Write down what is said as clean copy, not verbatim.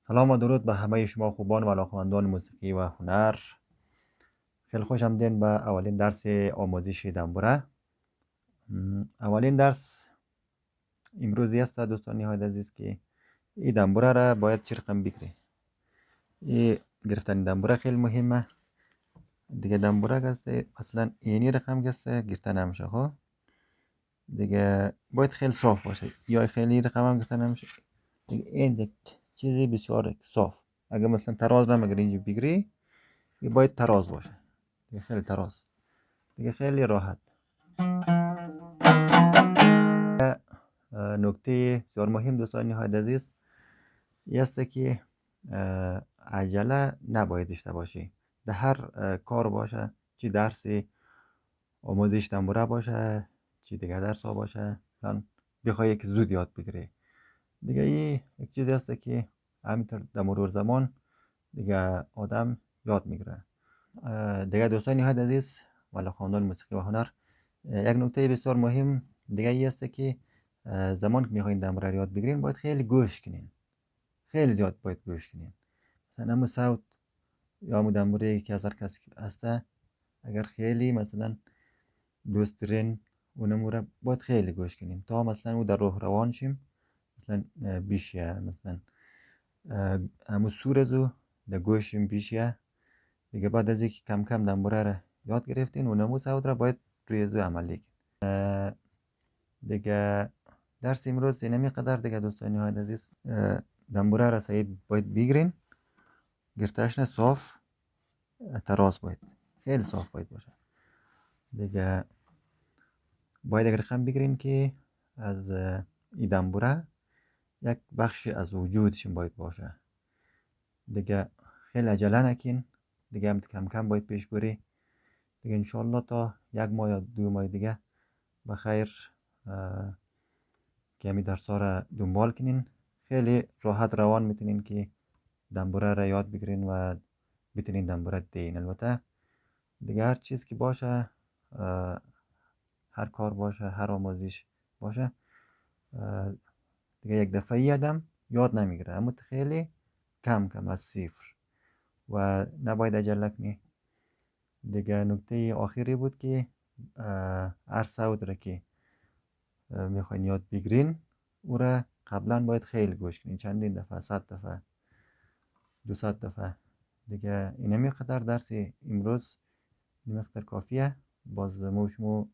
سلام و درود به همه شما خوبان و علاقمندان موسیقی و هنر. خیلی خوش آمدین به اولین درس آموزش دنبوره. اولین درس امروزی است دوستان نهایت عزیز که این دنبوره را باید چه رقم بگیری. این گرفتن دنبوره خیلی مهمه دیگه. دنبوره گسته مثلا اینی رقم گسته گرفتن نمیشه. خب دیگه باید خیلی صاف باشه یا خیلی رقم هم گرفتن نمیشه دیگه. این یک چیزی بسیار صاف. اگه مثلا تراز نمیگیری اینجا بگیری، این باید تراز باشه دیگه، خیلی تراز دیگه، خیلی راحت. نکته بسیار مهم دوستان نهایت عزیز این است که عجله نباید داشته باشی در هر کار باشه، چی درس آموزش دنبوره باشه چی دیگه درس ها باشه، بخوای که زود یاد بگیری دیگه. این یک چیزی است که همینطور در مرور زمان دیگه آدم یاد میگیره دیگه. دوستان نهایت عزیز و خواندان موسیقی و هنر، یک نکته بسیار مهم دیگه ای است که زمان که میخواین دنبوره یاد بگیرین باید خیلی گوش کنین، خیلی زیاد باید گوش کنین. مثلا همون صوت یا همون دنبوره که از هر کس هسته، اگر خیلی مثلا دوست دارین اونمو را باید خیلی گوش کنین تا مثلا او در روح روان شیم، مثلا بیشه، مثلا همون سور از او در گوشیم بیشه دیگه. بعد از اینکه کم کم دنبوره را یاد گرفتین اونمو صوت را باید روی از او عملی کنین دیگه. درس امروز اینمی قدر دیگه دوستان نهایت عزیز. دنبوره را صحیح باید بگیرین، گرتهش نه صاف، تراز باید خیلی صاف باید باشه دیگه. باید اگر خم بگیرین که از این دنبوره یک بخش از وجودشون باید باشه دیگه. خیلی عجله نکین دیگه، هم کم کم باید پیش بری دیگه. انشالله تا یک ماه یا 2 ماه دیگه بخیر که همی درس ها را دنبال کنین. خیلی راحت روان میتونین که دنبوره را یاد بگیرین و بتونین دنبوره دین. البته دیگه هر چیز که باشه، هر کار باشه، هر آموزش باشه، دیگه یک دفعه یادم یاد نمیگیره، اما خیلی کم کم از صفر و نباید عجله کنی دیگه. نکته آخری بود که هر صوت را که میخواین یاد بگیرین او را قبلا باید خیلی گوش کنین، چندین دفعه، 100 دفعه، 200 دفعه دیگه. اینمی قدر درس امروز نمیختر کافیه. باز ما شما